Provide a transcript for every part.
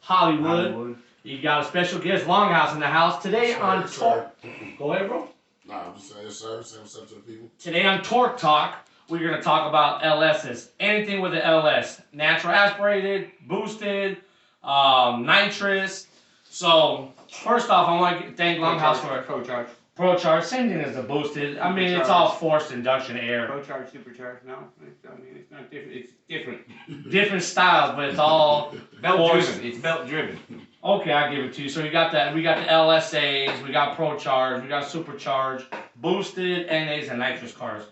Hollywood. You got a special guest, Longhouse, in the house today on Torque. Go ahead, bro. Nah, I'm just saying, sir. Say what's up to the people. Today on Torque Talk, we're going to talk about LSs. Anything with an LS. Natural aspirated, boosted, nitrous. So, first off, I want to thank Longhouse for ProCharge. ProCharge. Same thing as the boosted. I mean, it's all forced induction air. ProCharge, Supercharge. No, I mean it's not different. It's different. Different styles, but it's all belt driven. It's belt driven. Okay, I'll give it to you. So we got that. We got the LSAs. We got ProCharge. We got Supercharge, boosted, NAs, and nitrous cars.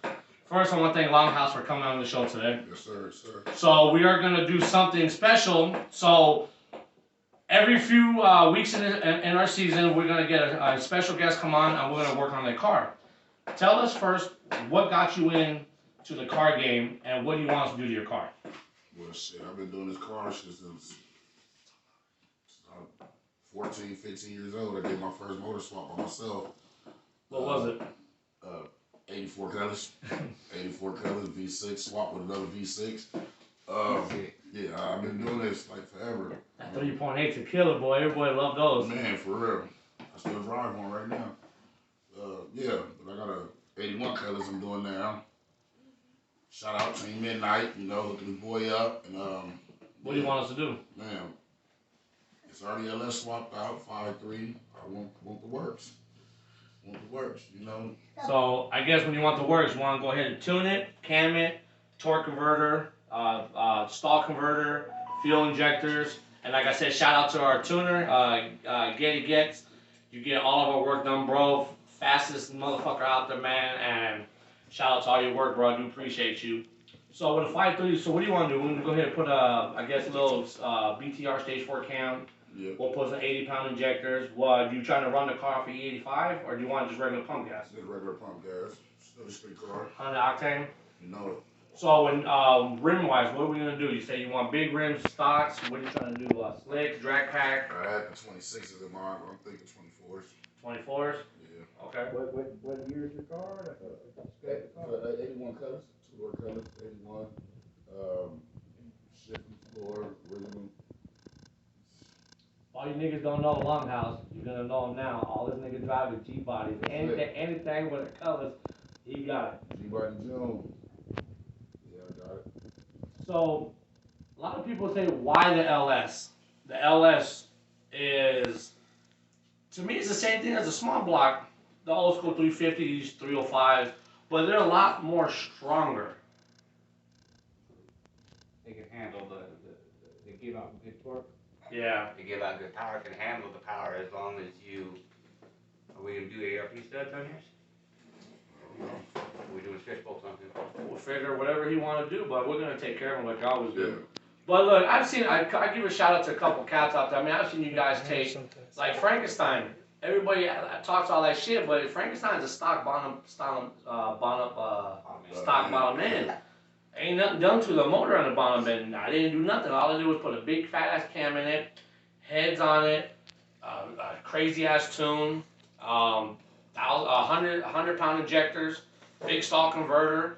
First, I want to thank Longhouse for coming on the show today. Yes, sir. So we are gonna do something special. So every few weeks in our season, we're gonna get a special guest come on, and we're gonna work on their car. Tell us first what got you in to the car game, and what do you want us to do to your car? Well, shit, I've been doing this car since I was 14, 15 years old. I did my first motor swap by myself. What was it? 84 colors. 84 colors, V6, swap with another V6. Yeah, I've been doing this like forever. That 3.8's a killer, boy. Everybody love those. Man, for real. I still drive one right now. Yeah, but I got a 81 colors I'm doing now. Shout out Team Midnight, you know, hooking the boy up. And what do you want us to do? Man, it's already LS swapped out, 5.3. I want the works. Want the works, you know. So I guess when you want the works, you want to go ahead and tune it, cam it, torque converter, stall converter, fuel injectors, and like I said, shout out to our tuner, Getty Gets. You get all of our work done, bro. Fastest motherfucker out there, man. And shout out to all your work, bro. I do appreciate you. So with a 5.3, so what do you want to do? We're gonna go ahead and put I guess a little BTR stage 4 cam. Yep. We'll put some 80-pound injectors. What, do you trying to run the car off of E85, or do you want just regular pump gas? Just regular pump gas. Still a street car. 100 octane. You know it. So when rim-wise, what are we gonna do? You say you want big rims, stocks. What are you trying to do? Slicks, drag pack. I had the 26s in mind, but I'm thinking 24s. 24s. Yeah. Okay. What year is your car? 81 colors, 2-door colors, 81. Shifting floor, rhythm. All you niggas don't know Longhouse, you're gonna know him now. All this nigga drive is G-bodies. Anything with the colors, he got it. G-body June. Yeah, I got it. So, a lot of people say, why the LS? The LS is, to me, it's the same thing as a small block. The old school 350s, 305s, but they're a lot more stronger. They can handle they give out good torque. Yeah. They give out good power. Can handle the power as long as you. Are we gonna do ARP studs on yours? Are we doing stretch bolts on him? We'll figure whatever he want to do, but we're gonna take care of him like I always do. But look, I give a shout out to a couple cats out there. I mean, I've seen you guys take, like Frankenstein. Everybody talks all that shit, but Frankenstein's a stock bottom end. Ain't nothing done to the motor on the bottom end. I didn't do nothing. All I did was put a big fat ass cam in it, heads on it, a crazy ass tune, 100-pound injectors, big stall converter,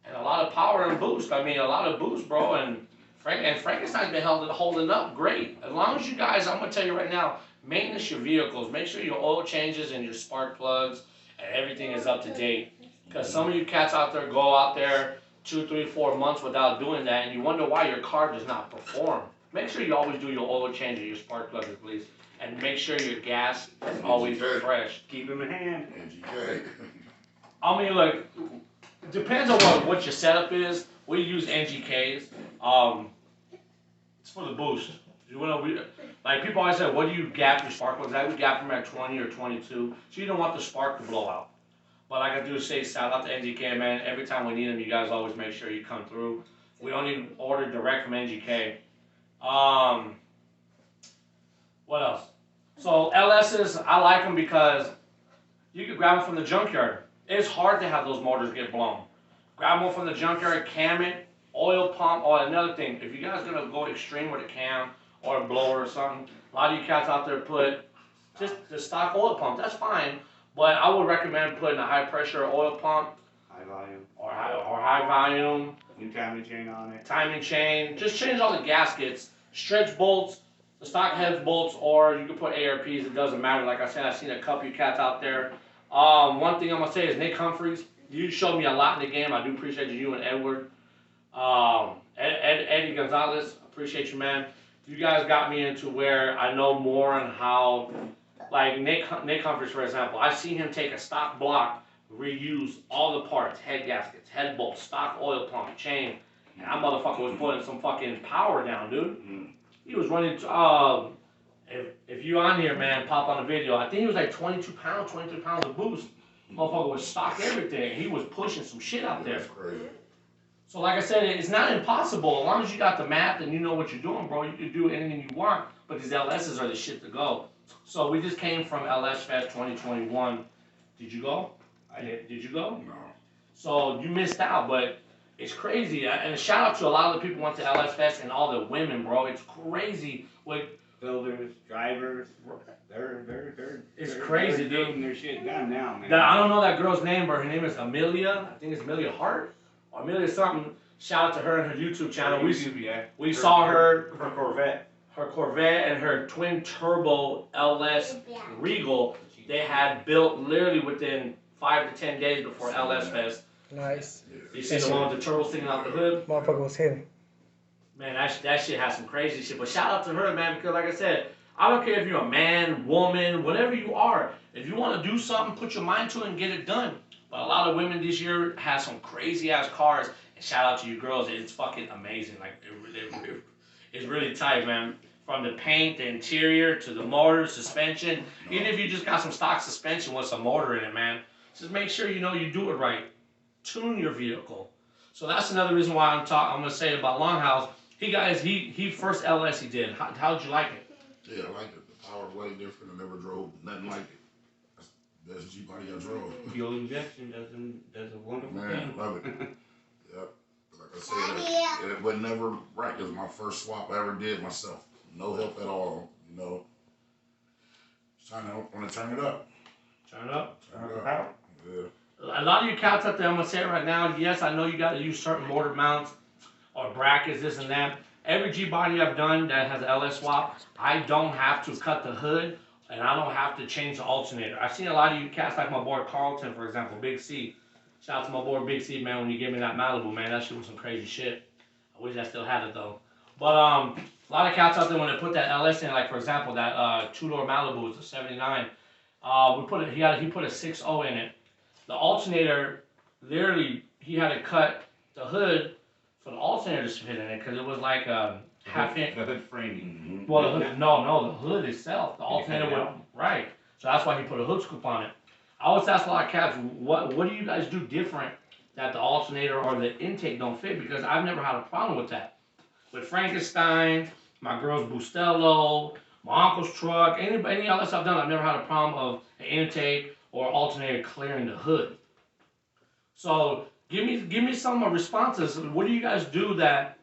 and a lot of power and boost. I mean, a lot of boost, bro. And Frankenstein's been holding up great. As long as you guys, I'm gonna tell you right now, maintenance your vehicles. Make sure your oil changes and your spark plugs and everything is up to date. Because some of you cats out there go out there 2, 3, 4 months without doing that, and you wonder why your car does not perform. Make sure you always do your oil change and your spark plugs, please, and make sure your gas is always fresh. Keep them in hand. NGK. I mean, look, depends on what your setup is. We use NGKs. It's for the boost. Like people always say, what do you gap your spark plugs at? We gap them at 20 or 22, so you don't want the spark to blow out. But like I do say, shout out to NGK, man. Every time we need them, you guys always make sure you come through. We only order direct from NGK. What else? So LSs, I like them because you can grab them from the junkyard. It's hard to have those motors get blown. Grab one from the junkyard, cam it, oil pump, or another thing. If you guys are gonna go extreme with a cam or a blower or something, a lot of you cats out there put just the stock oil pump. That's fine. But I would recommend putting a high pressure oil pump, High volume. or high volume. New timing chain on it. Timing chain. Just change all the gaskets, stretch bolts. the stock head bolts, or you can put ARPs. It doesn't matter. Like I said, I've seen a couple of cats out there. One thing I'm gonna say is Nick Humphreys. You showed me a lot in the game. I do appreciate you and Edward. Eddie Gonzalez, appreciate you, man. You guys got me into where I know more on how, like Nick Humphreys, for example. I've seen him take a stock block, reuse all the parts, head gaskets, head bolts, stock oil pump, chain, and that motherfucker was putting some fucking power down, dude. He was running. If you on here, man, pop on the video. I think he was like 22 pounds, 23 pounds of boost. Motherfucker was stock everything. He was pushing some shit out there. That's crazy. So like I said, it's not impossible. As long as you got the math and you know what you're doing, bro, you can do anything you want. But these LSs are the shit to go. So we just came from LS Fest 2021. Did you go? I did. Did you go? No. So you missed out, but it's crazy. And shout out to a lot of the people who went to LS Fest and all the women, bro. It's crazy. Like, Builders, drivers, they're it's crazy, they're dude. getting their shit done now, man. I don't know that girl's name, but her name is Amelia. I think it's Amelia Hart or Amelia something. Shout out to her and her YouTube channel. We saw her Corvette and her twin turbo LS Regal. They had built literally within 5 to 10 days before LS Fest. Nice. You see the one with the turbo sticking out the hood? Motherfucker was hitting. Man, that shit has some crazy shit. But shout out to her, man, because like I said, I don't care if you're a man, woman, whatever you are. If you want to do something, put your mind to it and get it done. But a lot of women this year have some crazy ass cars. And shout out to you girls. It's fucking amazing. Like, it's really tight, man. From the paint, the interior, to the motor, suspension. Even if you just got some stock suspension with some motor in it, man. Just make sure you know you do it right. Tune your vehicle. So that's another reason why I'm going to say about Longhouse. He first LS he did. How did you like it? Yeah, I like it. The power way different. I never drove nothing like it. That's the best Jeep body I drove. Fuel injection does a wonderful Man, thing. love it. Yep. Like I said, it was never right. It was my first swap I ever did myself. No help at all, you know. Want to turn it up. Turn it up. Turn it up. Yeah. A lot of you cats out there, I'm going to say it right now, yes, I know you got to use certain motor mounts or brackets, this and that. Every G-body I've done that has an LS swap, I don't have to cut the hood, and I don't have to change the alternator. I've seen a lot of you cats, like my boy Carlton, for example, Big C. Shout out to my boy Big C, man, when you gave me that Malibu, man, that shit was some crazy shit. I wish I still had it, though. But a lot of cats out there, when they put that LS in, like, for example, that two-door Malibu was a 79, he put a 6.0 in it. The alternator, literally, he had to cut the hood for the alternator to fit in it because it was like a half inch. The hood framing. Well, the hood, no, the hood itself. The alternator went right. So that's why he put a hood scoop on it. I always ask a lot of cats, what do you guys do different that the alternator or the intake don't fit? Because I've never had a problem with that. With Frankenstein, my girl's Bustelo, my uncle's truck, any else I've done, I've never had a problem of an intake or alternator clearing the hood. So give me some responses. What do you guys do? How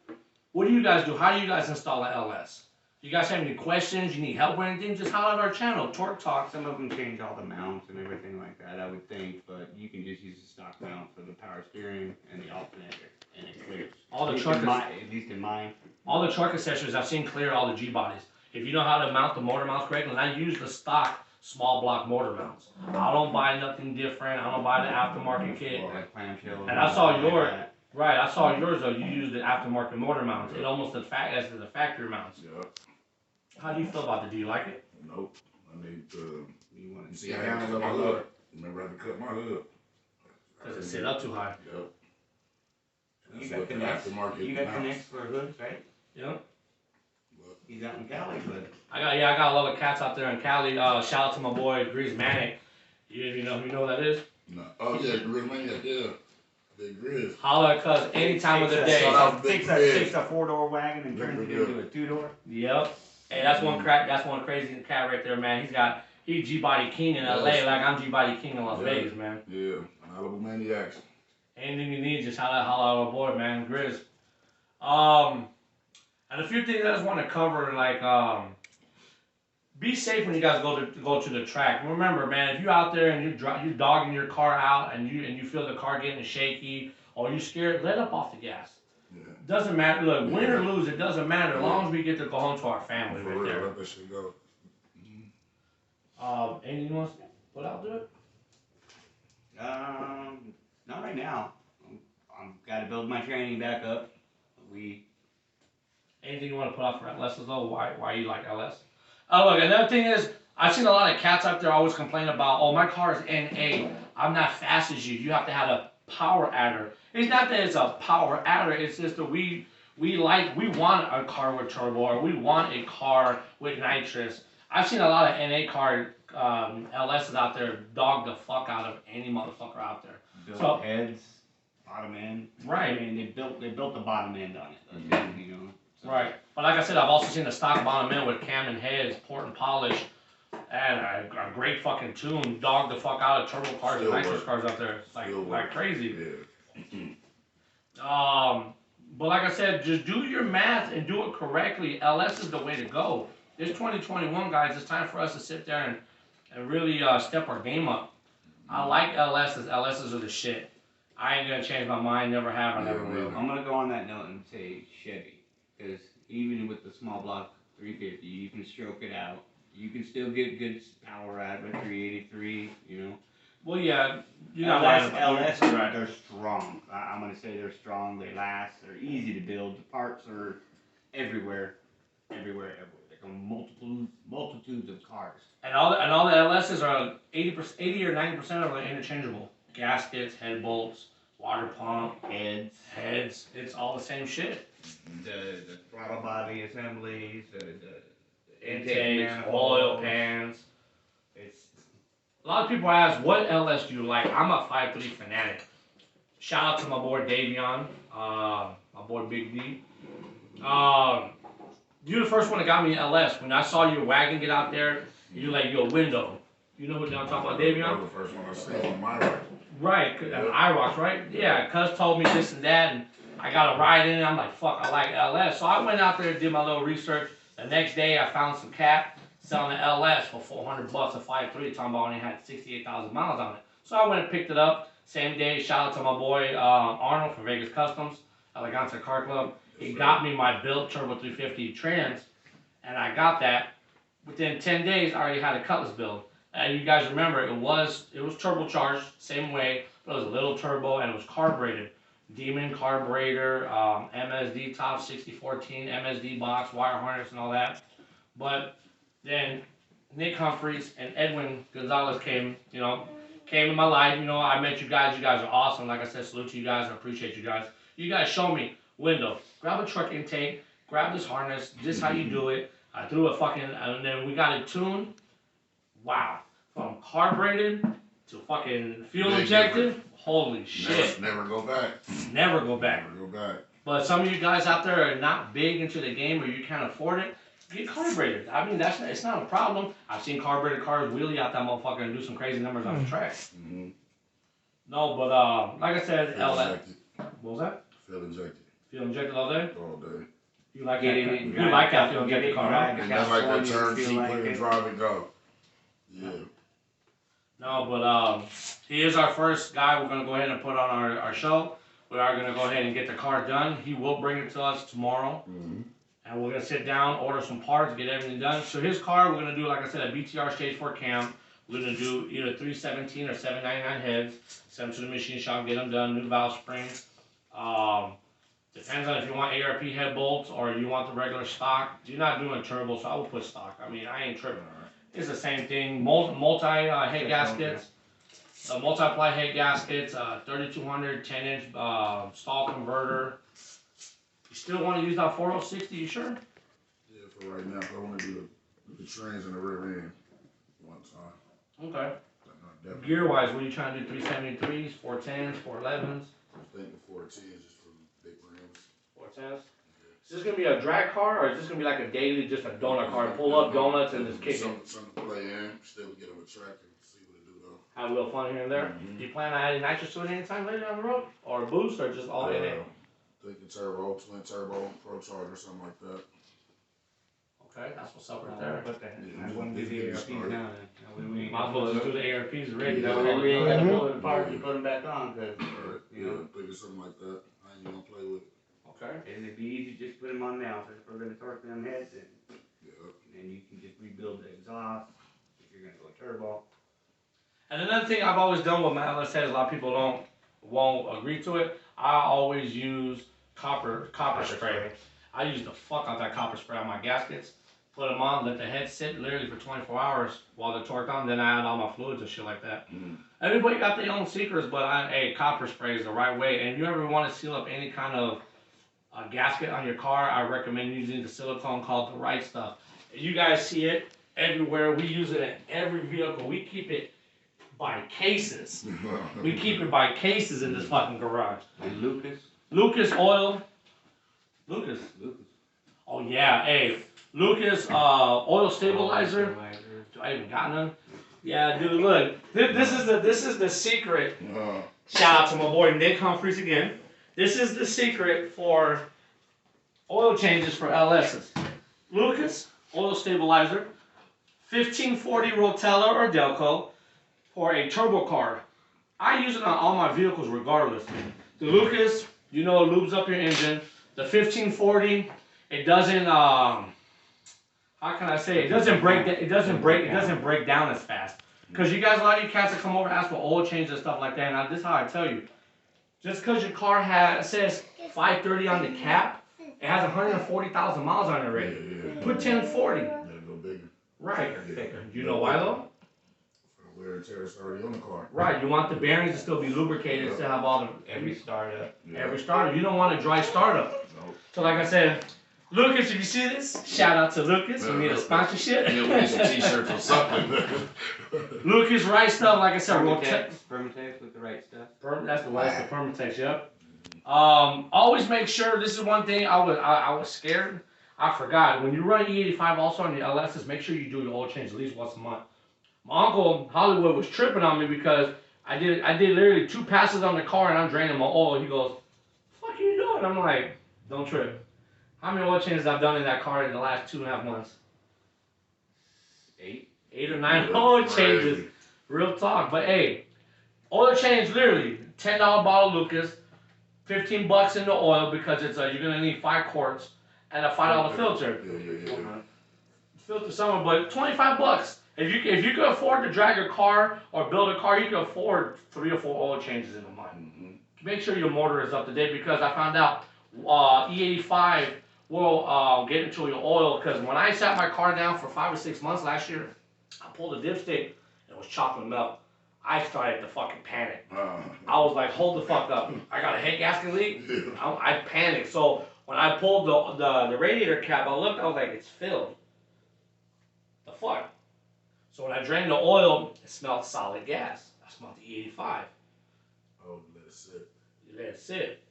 do you guys install an LS? You guys have any questions? You need help with anything? Just holler at our channel, Torque Talk. Some of them change all the mounts and everything like that, I would think, but you can just use the stock mount for the power steering and the alternator, and it clears. At least in mine. All the truck accessories I've seen clear all the G bodies. If you know how to mount the motor mounts correctly, and I use the stock small block motor mounts. I don't buy nothing different. I don't buy the aftermarket kit. Like clamshell. And I saw yours. Right, I saw yours though. You used the aftermarket motor mounts. It almost as the factory mounts. Yep. How do you feel about it? Do you like it? Nope. I need to. You want to See, I had to cut my hood. Remember, I had to cut my hood. Does it sit up too high? Yep. You got connects for hoods, right? Yep. He's out in Cali, but I got a lot of cats out there in Cali. Shout out to my boy Grease Manic. You know who that is? No. Oh yeah, Grizz Maniac, yeah. Big Grizz. Holla, cuz any time of the day. Big takes a 4-door wagon and turns it into a 2-door. Yep. Hey, that's one crazy cat right there, man. He's G-Body King in LA, like I'm G-Body King in Las Vegas, man. Yeah, Malibu Maniacs. Anything you need, just holla at our boy, man, Grizz. And a few things I just want to cover, like, be safe when you guys go to the track. Remember, man, if you're out there and you're dogging your car out and you feel the car getting shaky or you're scared, let up off the gas. Yeah. Doesn't matter. Look, win or lose, it doesn't matter. As long as we get to go home to our family For right real, there. let that shit go. Anything you want to put out to it? Not right now. I'm got to build my training back up. Anything you want to put out for LSs though? Why you like LS? Oh, look, another thing is, I've seen a lot of cats out there always complain about, oh, my car is NA. I'm not fast as you. You have to have a power adder. It's not that it's a power adder. It's just that we want a car with turbo, or we want a car with nitrous. I've seen a lot of NA car LSs out there dog the fuck out of any motherfucker out there. Built heads, bottom end. Right. I mean, they built the bottom end on it. You know. So. Right. But like I said, I've also seen the stock bottom end with cam and heads, port and polish, and a great fucking tune, dog the fuck out of turbo cars and nitrous cars out there, like crazy. Yeah. But like I said, just do your math and do it correctly. LS is the way to go. It's 2021, guys. It's time for us to sit there and really step our game up. I like LSs. LSs are the shit. I ain't gonna change my mind. Never have. I never will. I'm gonna go on that note and say Chevy, because even with the small block 350, you can stroke it out. You can still get good power out of a 383. You know. Well, yeah. LS, they're strong. I'm gonna say they're strong. They last. They're easy to build. The parts are everywhere. Like multitudes of cars. And all the LSs are 80 or 90% of them are interchangeable. Gaskets, head bolts, water pump, heads. It's all the same shit. The throttle body assemblies, the intakes, oil pans. A lot of people ask, what LS do you like? I'm a 5.3 fanatic. Shout out to my boy Davion, my boy Big D. You're the first one that got me an LS. When I saw your wagon get out there, you're like, yo, window. You know what I'm talking about, Davion? That was the first one I seen on my ride. Right, an IROX, right? Yeah, Cuz told me this and that, and I got a ride in it. I'm like, fuck, I like LS. So I went out there and did my little research. The next day, I found some cat selling an LS for $400, a 5.3, talking about only had 68,000 miles on it. So I went and picked it up. Same day, shout out to my boy Arnold from Vegas Customs, Elegante Car Club. He got me my built Turbo 350 trans, and I got that. Within 10 days, I already had a Cutlass build. And you guys remember, it was turbocharged, same way, but it was a little turbo and it was carbureted. Demon carburetor, MSD top 6014, MSD box, wire harness and all that. But then Nick Humphreys and Edwin Gonzalez came in my life. I met you guys. You guys are awesome. Like I said, salute to you guys. I appreciate you guys. You guys show me window. Grab a truck intake. Grab this harness. This is how you do it. I threw a fucking, and then we got it tuned. Wow. From carbureted to fucking fuel injected. Holy shit. Never go back. Never go back. Never go back. But some of you guys out there are not big into the game or you can't afford it. Get carbureted. I mean, it's not a problem. I've seen carbureted cars wheelie out that motherfucker and do some crazy numbers on the track. Mm-hmm. No, but like I said, Injected. What was that? Fuel injected. Fuel injected all day? All day. You like that? You like that fuel injected car, right? And then like that turn, keep clear, drive and go. Yeah. No, but he is our first guy we're going to go ahead and put on our show. We are going to go ahead and get the car done. He will bring it to us tomorrow. Mm-hmm. And we're going to sit down, order some parts, get everything done. So his car, we're going to do, like I said, a BTR Stage 4 cam. We're going to do either 317 or 799 heads. Send them to the machine shop, get them done, new valve springs. Depends on if you want ARP head bolts or you want the regular stock. You're not doing turbo, so I will put stock. I mean, I ain't tripping. It's the same thing. Multi head gaskets. The multiply head gaskets, 3200, 10-inch stall converter. You still want to use that 4060, you sure? Yeah, for right now. I want to do the trans in the rear end one time. Okay. No, Gear-wise, what are you trying to do? 373s, 410s, 411s? I'm thinking 410s just for big rims. 410s? Is this going to be a drag car, or is this going to be like a daily, just a donut car? Pull up donuts and just kick it? Something to play in, still get them attractive, see what it do though. Have a little fun here and there? Mm-hmm. Do you plan on adding nitrous to it anytime later down the road? Or a boost, or just all in it? Thinking turbo, twin turbo, pro charger, something like that. Okay, that's what's up right there. But I wouldn't do the ARPs now. Might as well just do the ARPs ready. That way we ain't got to pull it apart and put them back on. Cause, Yeah, thinking something like that. I ain't gonna play with it. Okay. And it'd be easy to just put them on now. So if we're going to torque them heads, Yep. and you can just rebuild the exhaust if you're going to go turbo. And another thing I've always done with my LS heads, a lot of people won't agree to it. I always use copper spray. I use the fuck out that copper spray on my gaskets. Put them on, let the head sit literally for 24 hours while they're torqued on. Then I add all my fluids and shit like that. Mm. Everybody got their own secrets, but copper spray is the right way. And if you ever want to seal up any kind of gasket on your car, I recommend using the silicone called the right stuff. You guys see it everywhere. We use it in every vehicle. We keep it by cases. We keep it by cases in this fucking garage. And Lucas oil. Lucas. Oh yeah, hey. Lucas oil stabilizer. Do I even got none? Yeah, dude, look. This is the secret. Shout out to my boy Nick Humphreys again. This is the secret for oil changes for LS's. Lucas oil stabilizer, 1540 Rotella or Delco for a turbo car. I use it on all my vehicles regardless. The Lucas, you know, lubes up your engine. The 1540, it doesn't how can I say it? It doesn't break down as fast. Because you guys, a lot of you cats that come over and ask for oil change and stuff like that, and this is how I tell you. Just because your car says 530 on the cap, it has 140,000 miles on it already. Yeah. Put 1040. Gotta go bigger. Right. Yeah. You know why though? For the wear and tear that's already on the car. Right. You want the bearings to still be lubricated and still have all the every startup. every startup. You don't want a dry startup. Nope. So like I said, Lucas, if you see this, shout out to Lucas. We need a sponsorship. Yeah, we need some t-shirts or something. Lucas, right stuff. Like I said, Permatex with the right stuff. That's the Permatex. Yep. Always make sure. This is one thing I was scared. I forgot. When you run E85 also on your LSs, make sure you do your oil change at least once a month. My uncle Hollywood was tripping on me because I did literally 2 passes on the car and I'm draining my oil. He goes, "Fuck you doing?" I'm like, "Don't trip." How many oil changes I've done in that car in the last 2.5 months? 8 or 9 oil changes. Real talk. But hey, oil change literally $10 bottle Lucas, $15 in the oil because it's you're gonna need 5 quarts and a $5 filter. Yeah. Filter somewhere, but $25. If you can afford to drag a car or build a car, you can afford 3 or 4 oil changes in a month. Mm-hmm. Make sure your motor is up to date because I found out E85 will get into your oil because when I sat my car down for 5 or 6 months last year, I pulled a dipstick and it was chocolate milk. I started to fucking panic. I was like, hold the fuck up. I got a head gasket leak. I panicked. So when I pulled the radiator cap, I looked, I was like, it's filled. The fuck? So when I drained the oil, it smelled solid gas. I smelled the E85. Oh, let it sit. You let it sit.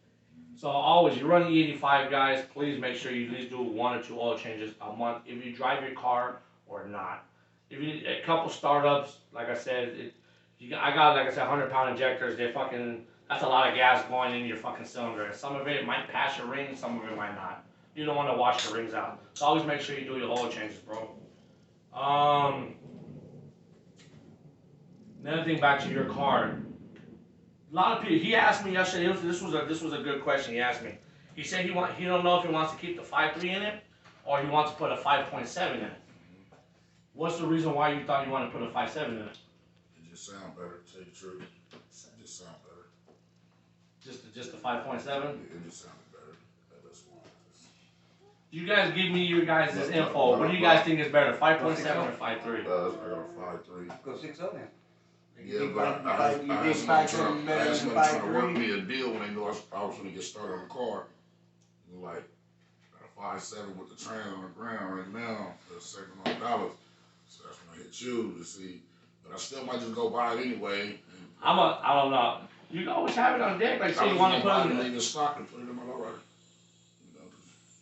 So always, you run E85, guys, please make sure you at least do 1 or 2 oil changes a month if you drive your car or not. If you a couple startups, like I said, I got like I said 100-pound injectors. That's a lot of gas going in your fucking cylinder. And some of it might pass your ring, some of it might not. You don't want to wash the rings out. So always make sure you do your oil changes, bro. Another thing back to your car. A lot of people. He asked me yesterday. This was a good question. He asked me. He said he don't know if he wants to keep the 5.3 in it or he wants to put a 5.7 in it. What's the reason why you thought you wanted to put a 5.7 in it? It just sounds better. To tell you the truth, it just sounds better. Just the 5.7. It just sounded better. That's why. You guys give me your guys' info. What do you guys think is better, 5.7 or 5.3? I got a 5.3. Go 6.0 then. Yeah, but I had somebody trying to work me a deal when they knew I was going to get started on the car. Like, got a 5.7 with the train on the ground right now for $700. So that's when I hit you to see. But I still might just go buy it anyway. I don't know. You can always have it on deck. Like, say you want to put it in. Leave it stock and put it in my lowrider.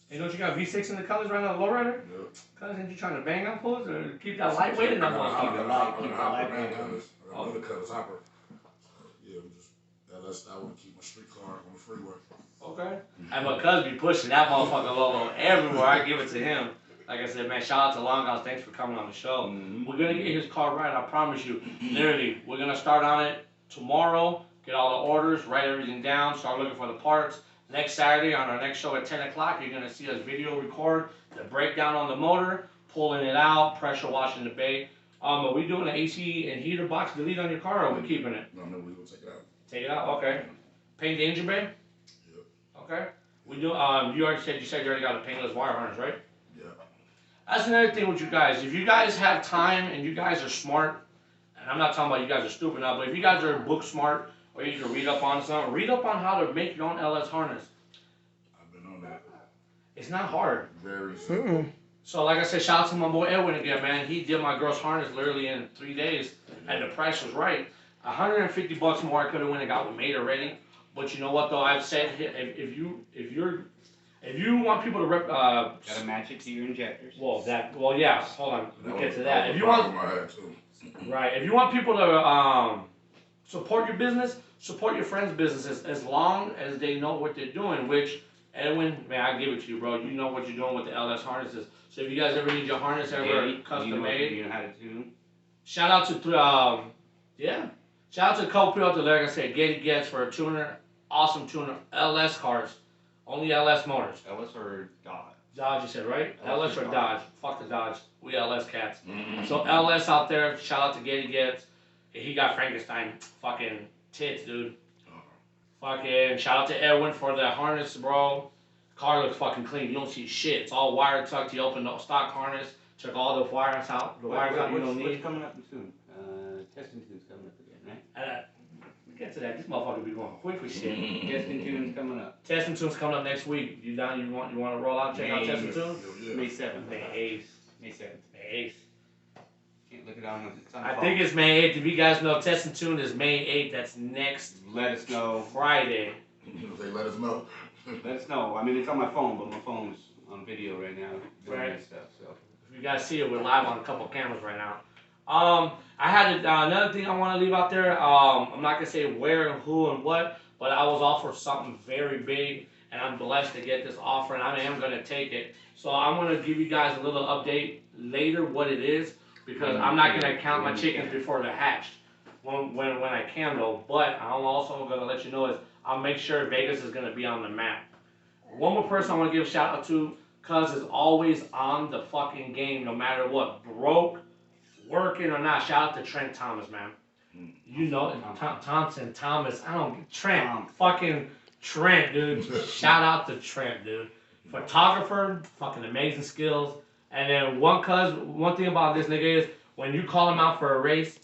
Hey, don't you got V6 in the colors right now, the lowrider? Yep. Cause ain't you trying to bang on fools or keep that lightweight in that motherfucker? Keep the lightweight. Another colors hopper. Yeah, I want to keep my street car on the freeway. Okay. And my cousin be pushing that motherfucker logo everywhere. I give it to him. Like I said, man, shout out to Long House. Thanks for coming on the show. We're gonna get his car right. I promise you. Literally, we're gonna start on it tomorrow. Get all the orders, write everything down, start looking for the parts. Next Saturday on our next show at 10 o'clock, you're gonna see us video record the breakdown on the motor, pulling it out, pressure washing the bay. Are we doing an AC and heater box delete on your car, or are we keeping it? No, we gonna take it out. Take it out, okay. Paint the engine bay. Yep. Okay. We do. You already said you already got a paintless wire harness, right? Yeah. That's another thing with you guys. If you guys have time and you guys are smart, and I'm not talking about you guys are stupid now, but if you guys are book smart or you can read up on something, read up on how to make your own LS harness. I've been on that. It's not hard. Very simple. So like I said, shout out to my boy Edwin again, man. He did my girl's harness literally in 3 days, and the price was right. $150 more I could have went and got made already. But you know what though? I've said if you want people to rep, Gotta match it to your injectors. well yeah. Hold on, we'll get to that. If you want, want, right? If you want people to support your business, support your friends' businesses as long as they know what they're doing. Which Edwin, man, I give it to you, bro. You know what you're doing with the LS harnesses. So if you guys ever need your harness custom made, you know how to tune. shout out to shout out to a couple people out there. Like I said, Getty Gets for a tuner, awesome tuner, LS cars, only LS motors. LS or Dodge? Dodge, you said, right? LS or Dodge. Fuck the Dodge. We LS cats. Mm-hmm. So LS out there, shout out to Getty Gets. He got Frankenstein fucking tits, dude. Fucking shout out to Edwin for the harness, bro. Car looks fucking clean. You don't see shit. It's all wire tucked. He opened the stock harness, took all the wires out. The wires out you don't need. What's coming up soon? Testing tune's coming up again, right? Get to that. This motherfucker be going quick with shit. Testing tune's coming up. Testing tune's coming up next week. You down? You want to roll out? Check out testing tune. May 7th. May 8th. May 7th. May 8th. Can't look it on. It's on I think it's May 8th. If you guys know, testing tune is May 8th. That's next. Let us know. Friday. They let us know. Let us know. I mean, it's on my phone, but my phone's on video right now. Doing Right. that stuff. So. If you guys see it, we're live on a couple cameras right now. I had another thing I want to leave out there. I'm not gonna say where and who and what, but I was offered something very big, and I'm blessed to get this offer, and I am gonna take it. So I'm gonna give you guys a little update later what it is, because I'm not gonna count my chickens before they're hatched. When I can though, but I'm also gonna let you know is I'll make sure Vegas is gonna be on the map. One more person I want to give a shout out to, cuz is always on the fucking game no matter what, broke, working or not. Shout out to Trent Thomas, man. You know Thompson Thomas. I don't Trent. Fucking Trent, dude. Shout out to Trent, dude. Photographer, fucking amazing skills. And then one thing about this nigga is when you call him out for a race,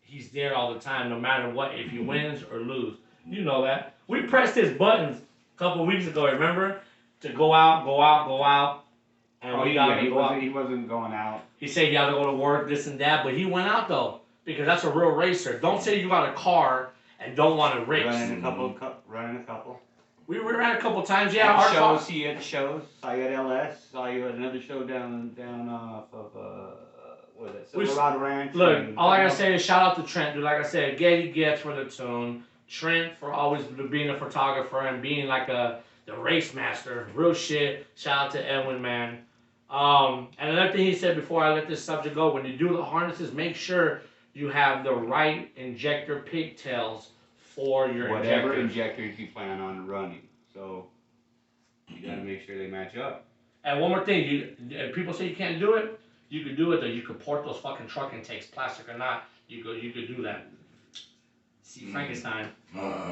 he's there all the time, no matter what, if he wins or lose. You know that. We pressed his buttons a couple weeks ago, remember? To go out. And He wasn't going out. He said he got to go to work, this and that, but he went out though, because that's a real racer. Don't say you got a car and don't want to race. Running a couple. We ran a couple times, yeah. At Our shows, car. see you at the shows. Saw you at LS. Saw you at another show down off of what is it? Silverado Ranch. Look, all I gotta say is shout out to Trent, dude. Like I said, Getty Gets for the tune. Trent for always being a photographer and being like the race master. Real shit. Shout out to Edwin, man. And another thing he said before I let this subject go, when you do the harnesses, make sure you have the right injector pigtails for your whatever injectors you plan on running. So you gotta make sure they match up. And one more thing, if people say you can't do it, you could do it though. You could port those fucking truck intakes, plastic or not. You could do that. See Frankenstein.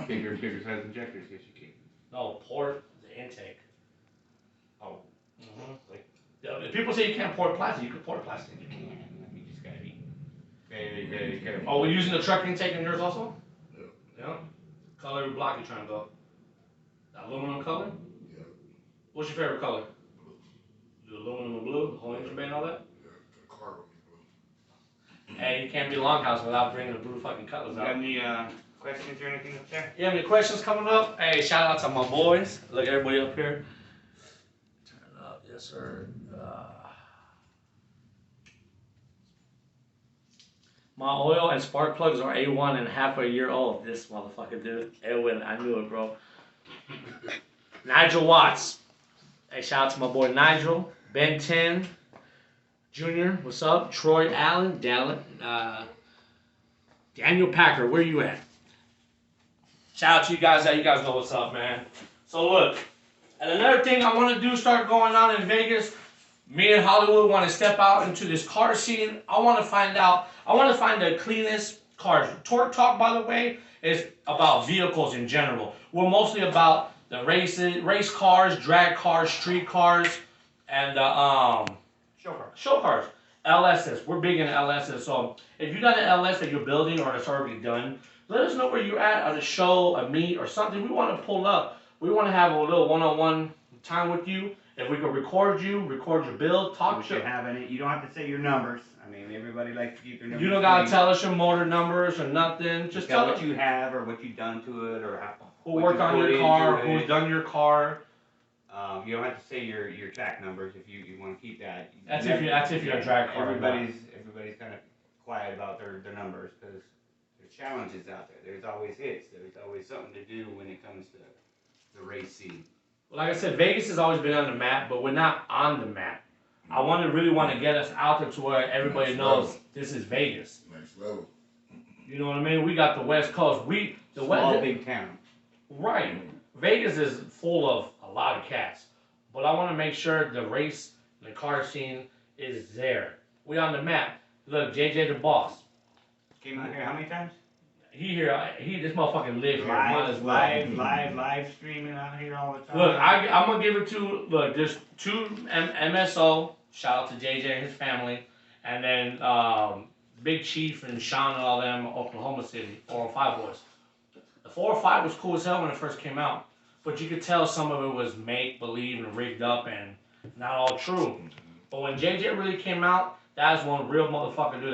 Bigger size injectors, yes you can. No, port the intake. Oh. Like, if people say you can't port plastic, you can port plastic. You can. You just gotta be very, very careful. Oh, we're using the truck intake in yours also? Yeah. Yeah. Color block you trying to go? The aluminum color? Yeah. What's your favorite color? The aluminum and blue, the whole engine bay and all that? Yeah, the car will be blue. Hey, you can't be Longhouse without bringing the blue fucking colors Got out. any questions or anything up there? You have any questions coming up? Hey, shout out to my boys. Look, everybody up here. Turn it up, yes sir. My oil and spark plugs are A1 and half a year old. This motherfucker, dude. Edwin, I knew it, bro. Nigel Watts. Hey, shout out to my boy Nigel. Ben 10 Jr., what's up? Troy Allen. Daniel Packer, where you at? Shout out to you guys. You guys know what's up, man. So look, and another thing I want to do, start going on in Vegas. Me and Hollywood want to step out into this car scene. I want to find the cleanest cars. Torque Talk, by the way, is about vehicles in general. We're mostly about the race cars, drag cars, street cars, and show cars. LSs. We're big in LSs. So if you got an LS that you're building or it's already done, let us know where you're at a show, a meet, or something. We want to pull up. We want to have a little one-on-one time with you. If we could record your build, talk shit. You don't have to say your numbers. I mean, everybody likes to keep their numbers. You don't gotta tell us your motor numbers or nothing. Just tell what you have or what you've done to it or who worked on your car, who's done your car. You don't have to say your track numbers if you want to keep that. That's if you're a drag car. Everybody's kind of quiet about their numbers because there's challenges out there. There's always hits. There's always something to do when it comes to the race scene. Like I said, Vegas has always been on the map, but we're not on the map. I really want to get us out there to where everybody knows this is Vegas. Next level. You know what I mean? We got the West Coast. Small big town. Right. Vegas is full of a lot of cats, but I want to make sure the car scene is there. We on the map. Look, JJ the boss. Came out here how many times? This motherfucking live here. Might as well. Live streaming out here all the time. Look, I'm gonna give it to there's two MSO. Shout out to JJ and his family, and then Big Chief and Sean and all them, Oklahoma City 405 boys. The 405 was cool as hell when it first came out, but you could tell some of it was make believe and rigged up and not all true. But when JJ really came out, that's one real motherfucker dude that